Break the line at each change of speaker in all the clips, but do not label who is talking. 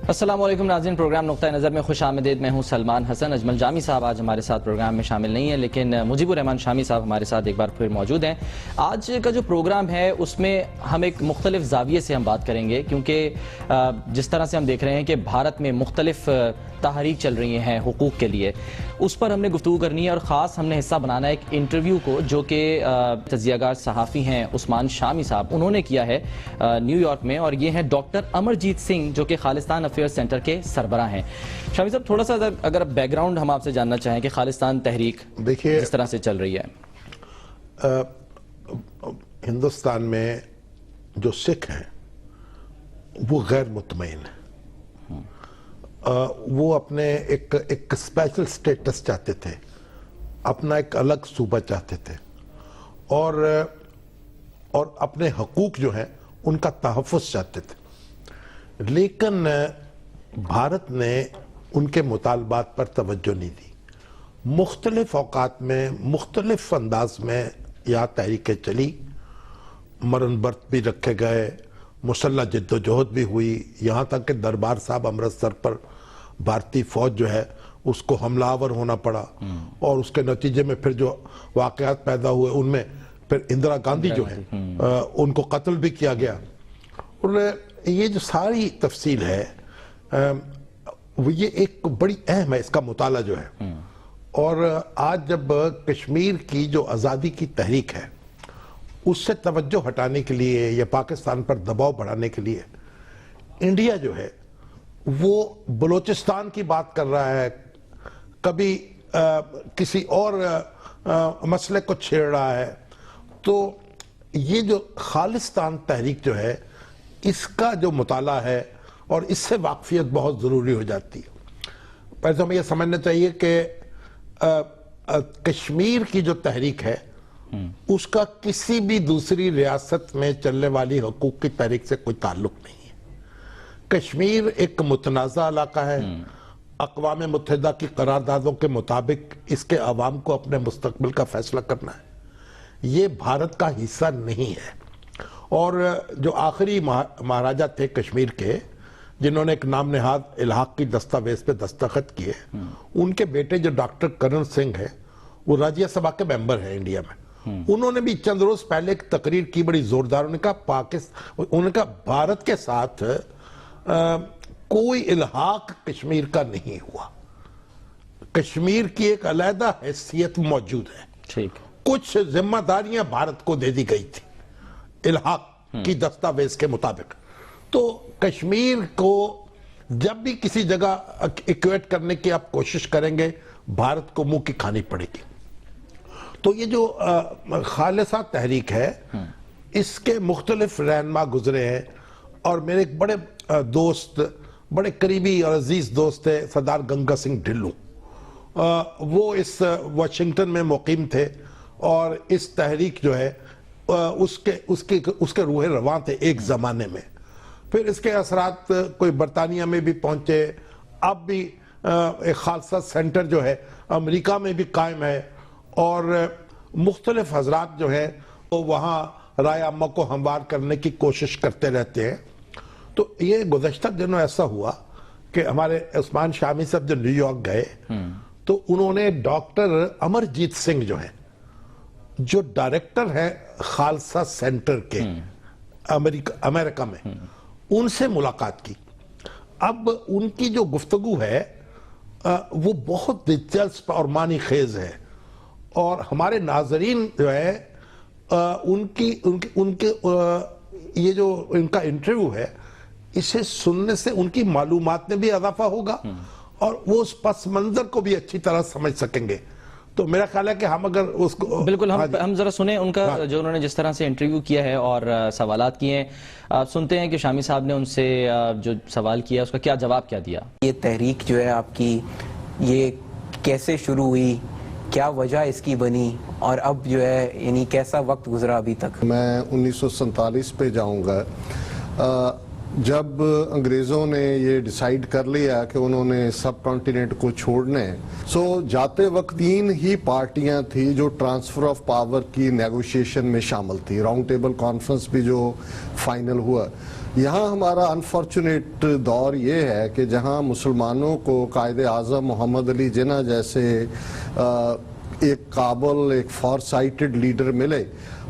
السلام علیکم ناظرین، پروگرام نقطہ نظر میں خوش آمدید۔ میں ہوں سلمان حسن۔ اجمل جامی صاحب آج ہمارے ساتھ پروگرام میں شامل نہیں ہیں، لیکن مجیب الرحمان شامی صاحب ہمارے ساتھ ایک بار پھر موجود ہیں۔ آج کا جو پروگرام ہے اس میں ہم ایک مختلف زاویے سے ہم بات کریں گے، کیونکہ جس طرح سے ہم دیکھ رہے ہیں کہ بھارت میں مختلف تحریک چل رہی ہیں حقوق کے لیے، اس پر ہم نے گفتگو کرنی ہے، اور خاص ہم نے حصہ بنانا ہے ایک انٹرویو کو جو کہ تجزیہ کار صحافی ہیں عثمان شامی صاحب، انہوں نے کیا ہے نیو یارک میں، اور یہ ہیں ڈاکٹر امرجیت سنگھ جو کہ خالصتان افیئر سینٹر کے سربراہ ہیں۔ شامی صاحب، تھوڑا سا اگر بیک گراؤنڈ ہم آپ سے جاننا چاہیں کہ خالصتان تحریک جس طرح سے چل رہی ہے۔
ہندوستان میں جو سکھ ہیں وہ غیر مطمئن ہیں، وہ اپنے ایک اسپیشل سٹیٹس چاہتے تھے، اپنا ایک الگ صوبہ چاہتے تھے، اور اپنے حقوق جو ہیں ان کا تحفظ چاہتے تھے، لیکن بھارت نے ان کے مطالبات پر توجہ نہیں دی۔ مختلف اوقات میں مختلف انداز میں یہاں تحریکیں چلی، مرن برت بھی رکھے گئے، مسلح جد و جہد بھی ہوئی، یہاں تک کہ دربار صاحب امرتسر پر بھارتی فوج جو ہے اس کو حملہ آور ہونا پڑا، اور اس کے نتیجے میں پھر جو واقعات پیدا ہوئے ان میں پھر اندرا گاندھی جو ہے ان کو قتل بھی کیا گیا۔ اور یہ جو ساری تفصیل ہے یہ ایک بڑی اہم ہے، اس کا مطالعہ جو ہے۔ اور آج جب کشمیر کی جو آزادی کی تحریک ہے اس سے توجہ ہٹانے کے لیے یا پاکستان پر دباؤ بڑھانے کے لیے انڈیا جو ہے وہ بلوچستان کی بات کر رہا ہے، کبھی کسی اور مسئلے کو چھیڑ رہا ہے، تو یہ جو خالصتان تحریک جو ہے اس کا جو مطالعہ ہے اور اس سے واقفیت بہت ضروری ہو جاتی ہے۔ پہلے تو ہمیں یہ سمجھنا چاہیے کہ کشمیر کی جو تحریک ہے اس کا کسی بھی دوسری ریاست میں چلنے والی حقوق کی تحریک سے کوئی تعلق نہیں ہے۔ کشمیر ایک متنازع علاقہ ہے، اقوام متحدہ کی قراردادوں کے مطابق اس کے عوام کو اپنے مستقبل کا فیصلہ کرنا ہے، یہ بھارت کا حصہ نہیں ہے۔ اور جو آخری مہاراجہ تھے کشمیر کے جنہوں نے ایک نام نہاد الحاق کی دستاویز پہ دستخط کیے، ان کے بیٹے جو ڈاکٹر کرن سنگھ ہے وہ راجیہ سبھا کے ممبر ہیں انڈیا میں، انہوں نے بھی چند روز پہلے ایک تقریر کی بڑی زوردار، انہوں نے کہا بھارت کے ساتھ کوئی الحاق کشمیر کا نہیں ہوا، کشمیر کی ایک علیحدہ حیثیت موجود ہے، کچھ ذمہ داریاں بھارت کو دے دی گئی تھی الحاق کی دستاویز کے مطابق، تو کشمیر کو جب بھی کسی جگہ ایکویٹ کرنے کی آپ کوشش کریں گے بھارت کو منہ کی کھانی پڑے گی۔ تو یہ جو خالصہ تحریک ہے اس کے مختلف رہنما گزرے ہیں، اور میرے ایک بڑے دوست، بڑے قریبی اور عزیز دوست تھے سردار گنگا سنگھ ڈھلو، وہ اس واشنگٹن میں مقیم تھے، اور اس تحریک جو ہے اس کے روح رواں تھے ایک زمانے میں۔ پھر اس کے اثرات کوئی برطانیہ میں بھی پہنچے، اب بھی ایک خالصہ سینٹر جو ہے امریکہ میں بھی قائم ہے، اور مختلف حضرات جو ہیں وہ وہاں رائے عامہ کو ہموار کرنے کی کوشش کرتے رہتے ہیں۔ تو یہ گزشتہ دنوں ایسا ہوا کہ ہمارے عثمان شامی صاحب جو نیو یارک گئے تو انہوں نے ڈاکٹر امرجیت سنگھ جو ہیں، جو ڈائریکٹر ہیں خالصہ سینٹر کے امریکہ میں، ان سے ملاقات کی۔ اب ان کی جو گفتگو ہے وہ بہت دلچسپ اور معنی خیز ہے، اور ہمارے ناظرین جو ہے یہ جو ان کا انٹرویو ہے اسے سننے سے ان کی معلومات میں بھی اضافہ ہوگا، اور وہ اس پس منظر کو بھی اچھی طرح سمجھ سکیں گے۔ تو میرا خیال ہے کہ ہم اگر اس کو
بالکل ہم ذرا سنیں ان کا، جو انہوں نے جس طرح سے انٹرویو کیا ہے اور سوالات کیے ہیں، سنتے ہیں کہ شامی صاحب نے ان سے جو سوال کیا اس کا کیا جواب کیا دیا۔
یہ تحریک جو ہے آپ کی، یہ کیسے شروع ہوئی، کیا وجہ اس کی بنی اور اب جو ہے یعنی کیسا وقت گزرا ابھی تک؟
میں 1947 پہ جاؤں گا جب انگریزوں نے یہ ڈیسائیڈ کر لیا کہ انہوں نے سب کانٹیننٹ کو چھوڑنے، جاتے وقت 3 ہی پارٹیاں تھی جو ٹرانسفر آف پاور کی نیگوشیشن میں شامل تھی، راؤنڈ ٹیبل کانفرنس بھی جو فائنل ہوا۔ یہاں ہمارا انفارچونیٹ دور یہ ہے کہ جہاں مسلمانوں کو قائد اعظم محمد علی جناح جیسے ایک قابل، ایک فار سائٹڈ لیڈر ملے،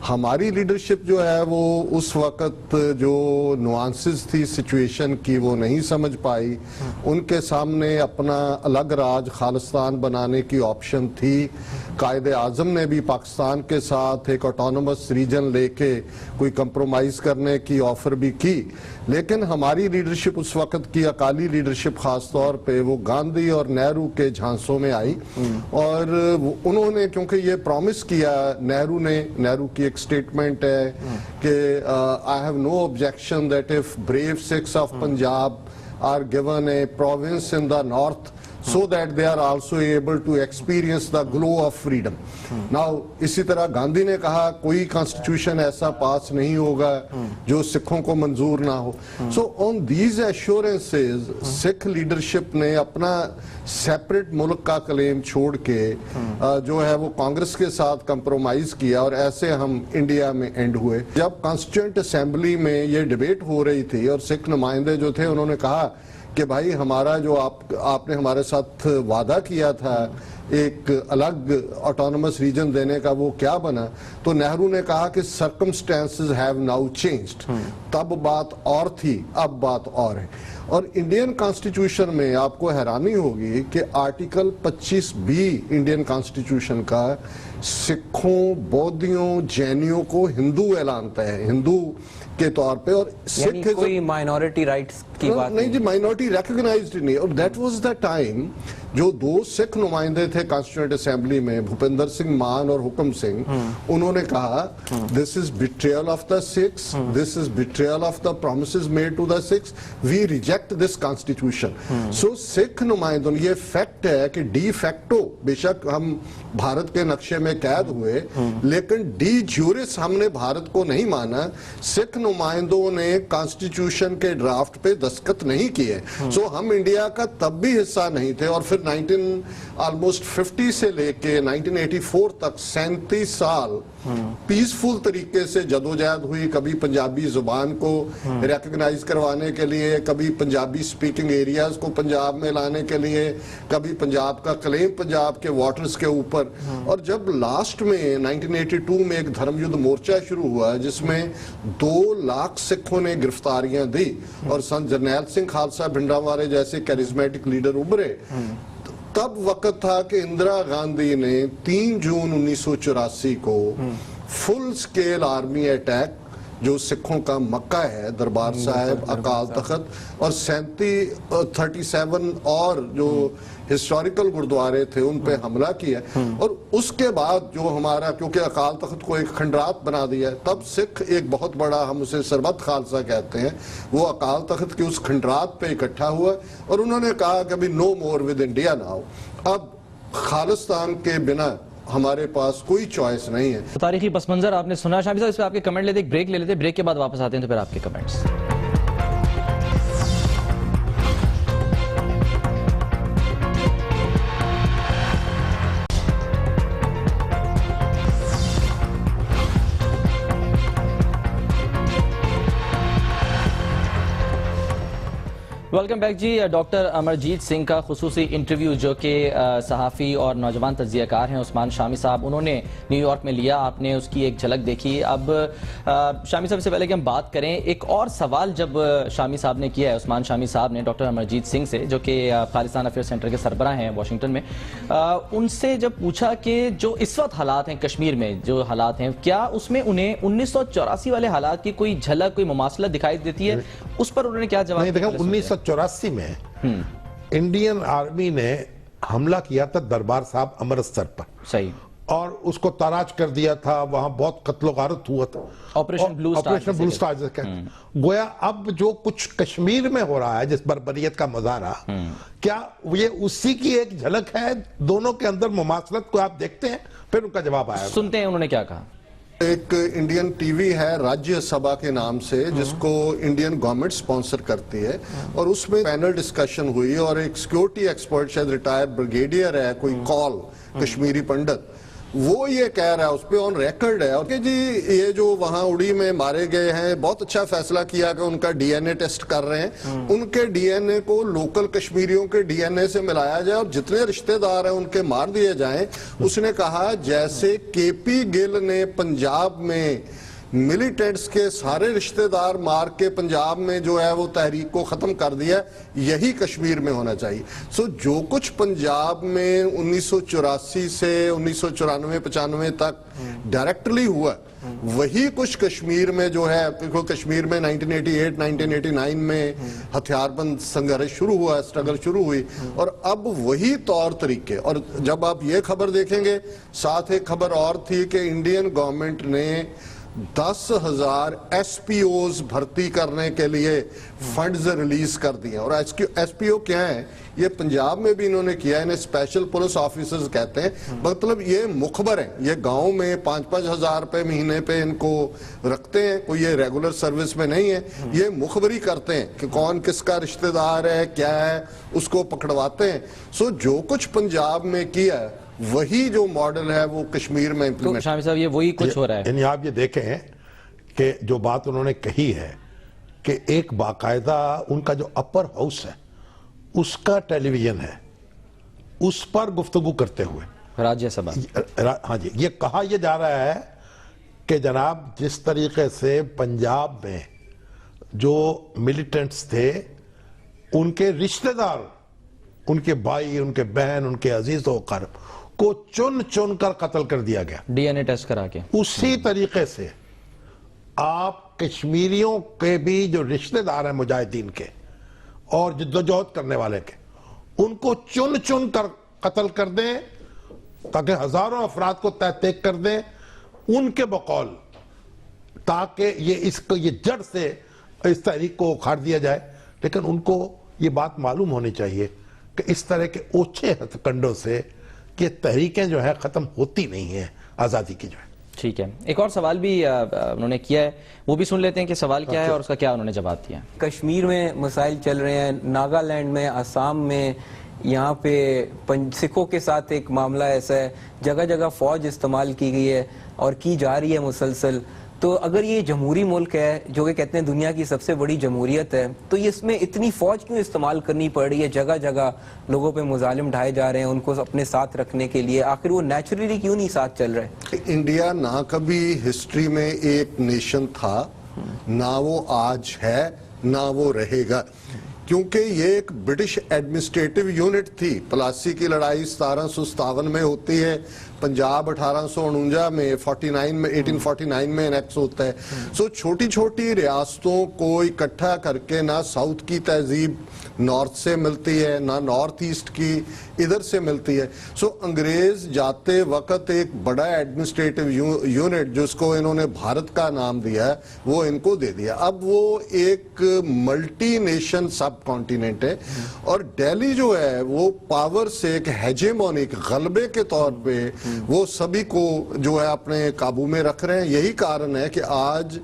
ہماری لیڈرشپ جو ہے وہ اس وقت جو نوانسز تھی سچویشن کی وہ نہیں سمجھ پائی، ان کے سامنے اپنا الگ راج خالصتان بنانے کی آپشن تھی۔ قائد اعظم نے بھی پاکستان کے ساتھ ایک آٹونومس ریجن لے کے کوئی کمپرومائز کرنے کی آفر بھی کی، لیکن ہماری لیڈرشپ اس وقت کی اکالی لیڈرشپ خاص طور پہ وہ گاندھی اور نہرو کے جھانسوں میں آئی، اور انہوں نے کیونکہ یہ پرومس کیا، نہرو کی ایک سٹیٹمنٹ ہے کہ I have no objection that if brave Sikhs of Punjab are given a province in the north so that they are also able to experience the glow of freedom. Now اسی طرح گاندھی نے کہا کوئی constitution ایسا پاس نہیں ہوگا جو سکھوں کو منظور نہ ہو۔ So on these assurances سکھ لیڈرشپ نے اپنا سیپریٹ ملک کا کلیم چھوڑ کے جو ہے وہ کانگریس کے ساتھ کمپرومائز کیا، اور ایسے ہم انڈیا میں اینڈ ہوئے۔ جب کانسٹیٹیوئنٹ اسمبلی میں یہ ڈیبیٹ ہو رہی تھی اور سکھ نمائندے جو تھے انہوں نے کہا کہ بھائی ہمارا جو آپ نے ہمارے ساتھ وعدہ کیا تھا ایک الگ آٹونومس ریجن دینے کا وہ کیا بنا؟ تو نہرو نے کہا کہ سرکمسٹانسز ہیو ناؤ چینجڈ، تب بات اور تھی اب بات اور ہے۔ اور انڈین کانسٹیٹیوشن میں آپ کو حیرانی ہوگی کہ آرٹیکل 25B انڈین کانسٹیٹیوشن کا سکھوں، بودھیوں، جینیوں کو ہندو اعلانتا ہے، ہندو کے طور پہ، اور
یعنی کوئی مائنورٹی رائٹس کی بات
نہیں جی، مائنورٹی ریکگنائزڈ نہیں۔ اور دیٹ واز دا ٹائم جو 2 سکھ نمائندے تھے کانسٹیٹیوئنٹ اسمبلی میں، بھوپندر سنگھ مان اور حکم سنگھ، انہوں نے کہا this is betrayal of the Sikhs, this is betrayal of the promises made to the Sikhs, we reject this constitution. So Sikh نمائندوں، یہ فیکٹ ہے کہ ڈی فیکٹو بے شک ہم بھارت کے نقشے میں قید ہوئے، لیکن ڈی جیورس ہم نے بھارت کو نہیں مانا۔ سکھ نمائندوں نے کانسٹیٹیوشن کے ڈرافٹ پہ دستخط نہیں کیے، سو ہم انڈیا کا تب بھی حصہ نہیں تھے۔ اور پھر آلموسٹ 50 سے لے کے 1984 تک 37 سال پیسفل طریقے سے جدوجہد ہوئی، کبھی پنجابی زبان کو ریکگنائز کروانے کے لیے، کبھی پنجابی سپیکنگ ایریاز کو پنجاب میں لانے کے لیے، کبھی پنجاب کا کلیم پنجاب کے واٹرز کے اوپر۔ اور جب لاسٹ میں 1982 میں ایک دھرم یدھ مورچہ شروع ہوا جس میں 2 لاکھ سکھوں نے گرفتاریاں دی اور سنت جرنیل سنگھ خالصہ بھنڈراوارے جیسے کیریزمیٹک لیڈر ابھرے، تب وقت تھا کہ اندرا گاندھی نے 3 جون 1984 کو فل سکیل آرمی اٹیک، جو سکھوں کا مکہ ہے، دربار صاحب، اکال تخت اور 37 اور جو ہسٹوریکل گردوارے تھے ان پہ حملہ کیا، اور اس کے بعد جو ہمارا، کیونکہ اکال تخت کو ایک کھنڈرات بنا دیا ہے، تب سکھ ایک بہت بڑا، ہم اسے سربت خالصہ کہتے ہیں، وہ اکال تخت کی اس کھنڈرات پہ اکٹھا ہوا، اور انہوں نے کہا کہ ابھی نو مور ود انڈیا ناؤ، اب خالصتان کے بنا ہمارے پاس کوئی چوائس نہیں ہے۔
تاریخی پس منظر آپ نے سنا، شامی صاحب اس پہ آپ کے کمنٹ لیتے، ایک بریک لے لیتے، بریک کے بعد واپس آتے ہیں تو پھر آپ کے کمنٹس۔ ویلکم بیک جی۔ ڈاکٹر امرجیت سنگھ کا خصوصی انٹرویو جو کہ صحافی اور نوجوان تجزیہ کار ہیں عثمان شامی صاحب، انہوں نے نیو یارک میں لیا، آپ نے اس کی ایک جھلک دیکھی۔ اب شامی صاحب سے پہلے کہ ہم بات کریں، ایک اور سوال جب شامی صاحب نے کیا ہے، عثمان شامی صاحب نے ڈاکٹر امرجیت سنگھ سے، جو کہ خالصتان افیئر سینٹر کے سربراہ ہیں واشنگٹن میں، ان سے جب پوچھا کہ جو اس وقت حالات ہیں کشمیر میں، جو حالات ہیں، کیا اس میں انہیں 1984 والے حالات کی کوئی جھلک، کوئی مماثلت دکھائی دیتی ہے؟ اس پر انہوں نے کیا جواب دیا؟
1984 میں انڈین آرمی نے حملہ کیا تھا دربار صاحب امرتسر پر،
صحیح،
اور اس کو تاراج کر دیا تھا, وہاں بہت قتل و غارت ہوا تھا,
آپریشن بلو
سٹار گویا اب جو کچھ کشمیر میں ہو رہا ہے جس بربریت کا مظاہرہ, کیا یہ اسی کی ایک جھلک ہے؟ دونوں کے اندر مماثلت کو آپ دیکھتے ہیں, پھر ان کا جواب آیا.
سنتے ہیں انہوں نے کیا کہا.
ایک انڈین ٹی وی ہے راجیہ سبھا کے نام سے, جس کو انڈین گورنمنٹ سپانسر کرتی ہے, اور اس میں پینل ڈسکشن ہوئی اور ایک سیکیورٹی ایکسپرٹ شاید ریٹائر بریگیڈیئر ہے کوئی کال کشمیری پنڈت, وہ یہ کہہ رہا ہے, اس پہ آن ریکارڈ ہے کہ جی یہ جو وہاں اڑی میں مارے گئے ہیں بہت اچھا فیصلہ کیا کہ ان کا ڈی این اے ٹیسٹ کر رہے ہیں, ان کے ڈی این اے کو لوکل کشمیریوں کے ڈی این اے سے ملایا جائے اور جتنے رشتہ دار ہیں ان کے مار دیے جائیں. اس نے کہا جیسے کے پی گل نے پنجاب میں ملیٹنٹس کے سارے رشتہ دار مار کے پنجاب میں جو ہے وہ تحریک کو ختم کر دیا, یہی کشمیر میں ہونا چاہیے. جو کچھ پنجاب میں 1984 سے 1994-95 تک ڈائریکٹلی ہوا, وہی کچھ کشمیر میں جو ہے, کشمیر میں 1988-1989 میں ہتھیار بند سنگھرش شروع ہوا, اسٹرگل شروع ہوئی, اور اب وہی طور طریقے. اور جب آپ یہ خبر دیکھیں گے, ساتھ ایک خبر اور تھی کہ انڈین گورنمنٹ نے 10,000 ایس پی اوز بھرتی کرنے کے لیے فنڈز ریلیز کر دیے. اور ایس پی او کیا ہیں؟ یہ پنجاب میں بھی انہوں نے کیا, انہیں اسپیشل پولیس آفیسرز کہتے ہیں. مطلب یہ مخبر ہیں, یہ گاؤں میں 5-5 ہزار روپے مہینے پہ ان کو رکھتے ہیں, کوئی یہ ریگولر سروس میں نہیں ہے, یہ مخبری کرتے ہیں کہ کون کس کا رشتہ دار ہے, کیا ہے, اس کو پکڑواتے ہیں. جو کچھ پنجاب میں کیا ہے وہی جو ماڈل ہے وہ کشمیر میں
تو شامی صاحب یہ وہی کچھ ہو رہا ہے.
یعنی آپ یہ دیکھیں کہ جو بات انہوں نے کہی ہے کہ ایک باقاعدہ ان کا جو اپر ہاؤس ہے اس کا ٹیلی ویژن ہے, اس پر گفتگو کرتے ہوئے
راجیہ سبھا,
ہاں جی, یہ کہا یہ جا رہا ہے کہ جناب جس طریقے سے پنجاب میں جو ملیٹنٹس تھے ان کے رشتہ دار, ان کے بھائی, ان کے بہن, ان کے عزیز و اقارب کو چن چن کر قتل کر دیا گیا
ڈی این اے ٹیسٹ کرا کے,
اسی طریقے سے آپ کشمیریوں کے بھی جو رشتہ دار ہیں مجاہدین کے اور جدوجہد کرنے والے کے, ان کو چن چن کر قتل کر دیں تاکہ ہزاروں افراد کو تحقیق کر دیں ان کے بقول, تاکہ یہ جڑ سے اس تحریک کو اکھاڑ دیا جائے. لیکن ان کو یہ بات معلوم ہونی چاہیے کہ اس طرح کے اوچھے ہتھ کنڈوں سے کہ تحریکیں جو ہے ختم ہوتی نہیں ہیں آزادی کی جو ہے.
ٹھیک ہے, ایک اور سوال بھی انہوں نے کیا ہے, وہ بھی سن لیتے ہیں کہ سوال کیا ہے اور اس کا کیا انہوں نے جواب دیا.
کشمیر میں مسائل چل رہے ہیں, ناگالینڈ میں, آسام میں, یہاں پہ سکھوں کے ساتھ ایک معاملہ ایسا ہے, جگہ جگہ فوج استعمال کی گئی ہے اور کی جا رہی ہے مسلسل. تو اگر یہ جمہوری ملک ہے جو کہ کہتے ہیں دنیا کی سب سے بڑی جمہوریت ہے, تو اس میں اتنی فوج کیوں استعمال کرنی پڑ رہی ہے؟ جگہ جگہ لوگوں پہ مظالم ڈھائے جا رہے ہیں ان کو اپنے ساتھ رکھنے کے لیے, آخر وہ نیچرلی کیوں نہیں ساتھ چل رہے؟
انڈیا نہ کبھی ہسٹری میں ایک نیشن تھا, نہ وہ آج ہے, نہ وہ رہے گا, کیونکہ یہ ایک برٹش ایڈمنسٹریٹو یونٹ تھی. پلاسی کی لڑائی 1757 میں ہوتی ہے, پنجاب 1849 میں 1849 میں انیکس ہوتا ہے. چھوٹی چھوٹی ریاستوں کو اکٹھا کر کے نہ ساؤتھ کی تہذیب نارتھ سے ملتی ہے, نہ نارتھ ایسٹ کی ادھر سے ملتی ہے. انگریز جاتے وقت ایک بڑا ایڈمنسٹریٹو یونٹ جس کو انہوں نے بھارت کا نام دیا ہے وہ ان کو دے دیا. اب وہ ایک ملٹی نیشن سب کانٹیننٹ ہے, اور دہلی جو ہے وہ پاور سے ایک ہیجیمونک غلبے کے طور پہ وہ سبھی کو جو ہے اپنے قابو میں رکھ رہے ہیں. یہی کارن ہے کہ آج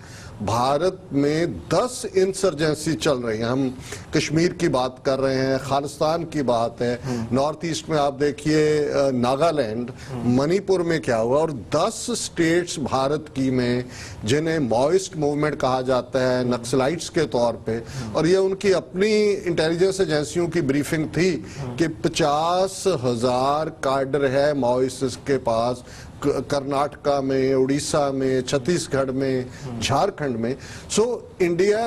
بھارت میں 10 انسرجنسی چل رہی ہیں. ہم کشمیر کی بات کر رہے ہیں, خالستان کی بات ہے, نارتھ ایسٹ میں آپ دیکھیے ناگالینڈ, منی پور میں کیا ہوا, اور 10 سٹیٹس بھارت کی میں جنہیں ماوئسٹ موومنٹ کہا جاتا ہے نکسلائٹس کے طور پہ, اور یہ ان کی اپنی انٹیلیجنس ایجنسیوں کی بریفنگ تھی کہ 50,000 کارڈر ہے ماوئسٹ کے پاس کرناٹکا میں, اڑیسہ میں, چھتیس گڑھ میں, جھارکھنڈ میں. انڈیا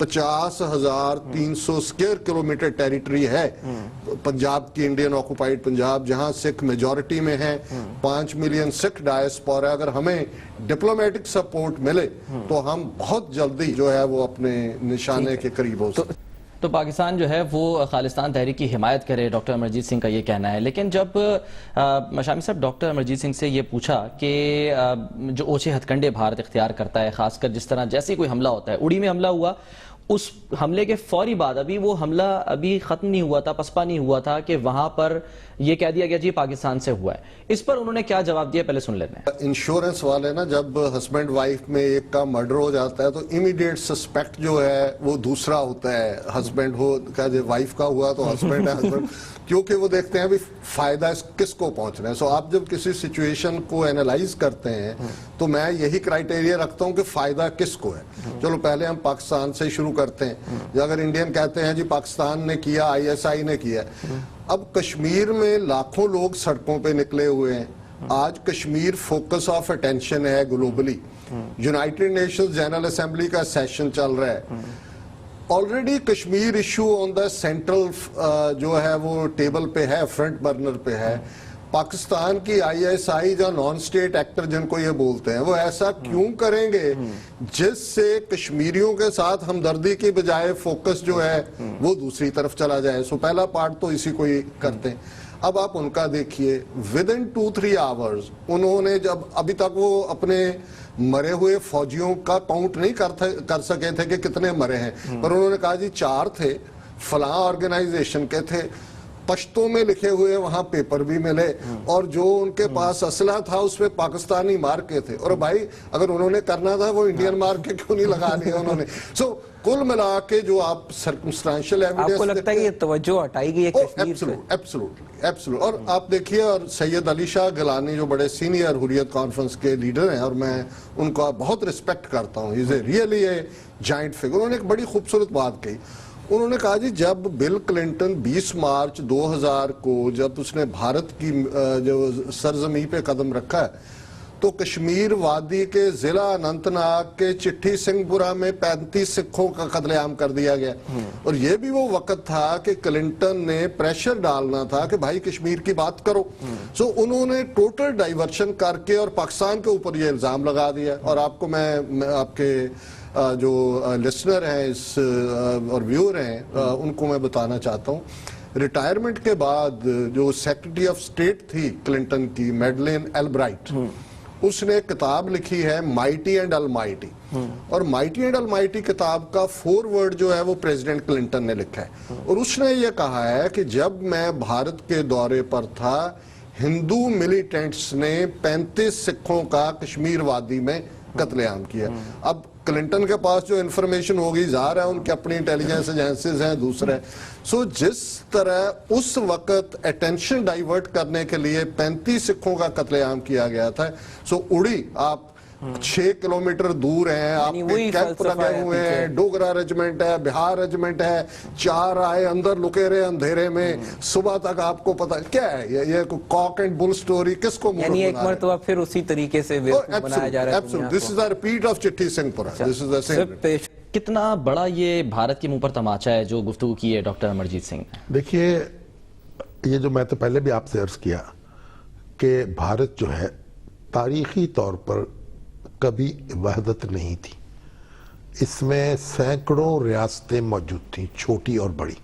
50,300 اسکوائر کلومیٹر ٹیریٹری ہے پنجاب کی، انڈین آکوپائیڈ پنجاب، جہاں سکھ میجورٹی میں ہیں، 5 ملین سکھ ڈائسپورا. اگر ہمیں ڈپلومیٹک سپورٹ ملے تو ہم بہت جلدی جو ہے وہ اپنے نشانے کے قریب ہو سکتے.
تو پاکستان جو ہے وہ خالصتان تحریک کی حمایت کرے، ڈاکٹر امرجیت سنگھ کا یہ کہنا ہے. لیکن جب شامی صاحب ڈاکٹر امرجیت سنگھ سے یہ پوچھا کہ جو اوچھے ہتھ کنڈے بھارت اختیار کرتا ہے، خاص کر جس طرح جیسے کوئی حملہ ہوتا ہے، اڑی میں حملہ ہوا، اس حملے کے فوری بعد ابھی وہ حملہ ابھی ختم نہیں ہوا تھا، پسپا نہیں ہوا تھا کہ وہاں پر یہ کہہ دیا گیا جی پاکستان سے ہوا ہے. اس پر انہوں نے کیا جواب دیا پہلے سن لیتے ہیں.
انشورنس والے نا جب ہسبینڈ وائف میں ایک کا مرڈر ہو جاتا ہے تو امیڈیٹ سسپیکٹ جو ہے وہ دوسرا ہوتا ہے. ہسبینڈ ہو وائف کا ہوا تو ہسبینڈ ہے ہسبینڈ، کیونکہ وہ دیکھتے ہیں بھی فائدہ کس کو پہنچنا ہے. سو آپ جب کسی سچویشن کو اینالائز کرتے ہیں تو میں یہی کرائیٹیریا رکھتا ہوں کہ فائدہ کس کو ہے. چلو پہلے ہم پاکستان سے شروع کرتے ہیں. اگر انڈین کہتے ہیں جی پاکستان نے کیا، ISI نے کیا. اب کشمیر میں لاکھوں لوگ سڑکوں پہ نکلے ہوئے ہیں. آج کشمیر فوکس آف اٹینشن ہے globally. United nations general assembly کا سیشن چل رہا ہے. Already Kashmir issue on the central جو ہے وہ ٹیبل پہ ہے، فرنٹ برنر پہ ہے. پاکستان کی ISI جو نان سٹیٹ ایکٹر جن کو یہ بولتے ہیں، وہ ایسا کیوں کریں گے جس سے کشمیریوں کے ساتھ ہمدردی کی بجائے فوکس جو ہے وہ دوسری طرف چلا جائے. سو پہلا پارٹ تو اسی کو ہی کرتے ہیں. اب آپ ان کا دیکھیے، ودن 2-3 آورز انہوں نے جب ابھی تک وہ اپنے مرے ہوئے فوجیوں کا کاؤنٹ نہیں کر سکے تھے کہ کتنے مرے ہیں، پر انہوں نے کہا جی 4 تھے، فلاں آرگنائزیشن کے تھے، پشتوں میں لکھے ہوئے وہاں پیپر بھی ملے، اور جو ان کے پاس اسلحہ تھا اس پہ پاکستانی مارکے تھے. اور بھائی اگر انہوں نے کرنا تھا وہ انڈین مارکے کیوں نہیں لگا لیا انہوں نے. سو کل ملا کے جو آپ سرکمسٹانشل ایویڈنس،
آپ کو لگتا ہے کہ یہ توجہ ہٹائی گئی ہے کشمیر سے؟
ایبسولوٹ. اور آپ دیکھیے، اور سید علی شاہ گیلانی جو بڑے سینئر حریت کانفرنس کے لیڈر ہیں اور میں ان کو بہت رسپیکٹ کرتا ہوں، is a really a giant figure. انہوں نے ایک بڑی خوبصورت بات کہی. انہوں نے کہا جی جب بل کلنٹن 20 مارچ 2000 کو جب اس نے بھارت کی جو سرزمین پہ قدم رکھا ہے تو کشمیر وادی کے ضلع اننت ناگ کے چٹھی سنگھ پورہ میں 35 سکھوں کا قتل عام کر دیا گیا. اور یہ بھی وہ وقت تھا کہ کلنٹن نے پریشر ڈالنا تھا کہ بھائی کشمیر کی بات کرو. سو انہوں نے ٹوٹل ڈائیورشن کر کے اور پاکستان کے اوپر یہ الزام لگا دیا. اور آپ کو میں آپ کے جو لسنر ہیں اس اور ویور ہیں ان کو میں بتانا چاہتا ہوں، ریٹائرمنٹ کے بعد جو سیکرٹری آف اسٹیٹ تھی کلنٹن کی، میڈلین البرائٹ، اس نے کتاب لکھی ہے مائٹی اینڈ المائٹی. اور مائٹی اینڈ المائٹی کتاب کا فورورڈ جو ہے وہ پریزیڈنٹ کلنٹن نے لکھا ہے. اور اس نے یہ کہا ہے کہ جب میں بھارت کے دورے پر تھا، ہندو ملیٹنٹس نے 35 سکھوں کا کشمیر وادی میں قتل عام کیا. اب کلنٹن کے پاس جو انفارمیشن ہوگی ظاہر ہے ان کے اپنی انٹیلیجنس ایجنسیز ہیں دوسرے. سو جس طرح اس وقت اٹینشن ڈائیورٹ کرنے کے لیے 35 سکھوں کا قتل عام کیا گیا تھا. سو اڑی آپ 6 کلومیٹر دور ہیں، آپ کے کیمپ لگے ہوئے ہیں، ڈوگرا ریجمنٹ ہے، بہار ریجمنٹ ہے، 4 آئے اندر لکے رہے اندھیرے میں، صبح تک آپ کو پتا کیا ہے یہ کاک اینڈ بل سٹوری کس کو
یعنی ایک مرتبہ پھر اسی طریقے سے بنایا جا رہا ہے.
This is a repeat of چٹھی Singh پورہ. This is the same.
کتنا بڑا یہ بھارت کے منہ پر تماچا ہے جو گفتگو کی ہے ڈاکٹر امرجیت سنگھ نے؟
دیکھیے، یہ جو میں تو پہلے بھی آپ سے عرض کیا کہ بھارت جو ہے تاریخی طور پر کبھی وحدت نہیں تھی. اس میں سینکڑوں ریاستیں موجود تھیں، چھوٹی اور بڑی،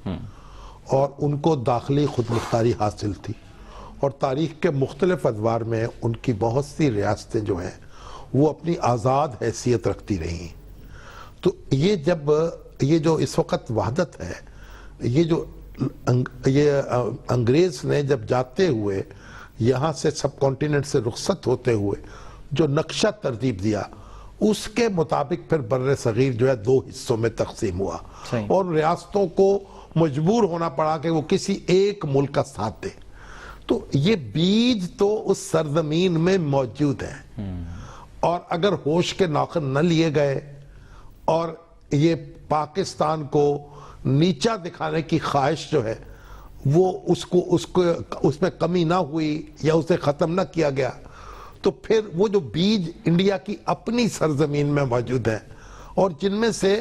اور ان کو داخلی خود مختاری حاصل تھی. اور تاریخ کے مختلف ادوار میں ان کی بہت سی ریاستیں جو ہیں وہ اپنی آزاد حیثیت رکھتی رہی. تو یہ جب یہ جو اس وقت وحدت ہے، یہ انگریز نے جب جاتے ہوئے یہاں سے سب کانٹیننٹ سے رخصت ہوتے ہوئے جو نقشہ ترتیب دیا، اس کے مطابق پھر بر صغیر جو ہے 2 حصوں میں تقسیم ہوا. اور ریاستوں کو مجبور ہونا پڑا کہ وہ کسی ایک ملک کا ساتھ دیں. تو یہ بیج تو اس سرزمین میں موجود ہے، اور اگر ہوش کے ناخن نہ لیے گئے اور یہ پاکستان کو نیچا دکھانے کی خواہش جو ہے وہ اس میں کمی نہ ہوئی یا اسے ختم نہ کیا گیا، تو پھر وہ جو بیج انڈیا کی اپنی سرزمین میں موجود ہیں اور جن میں سے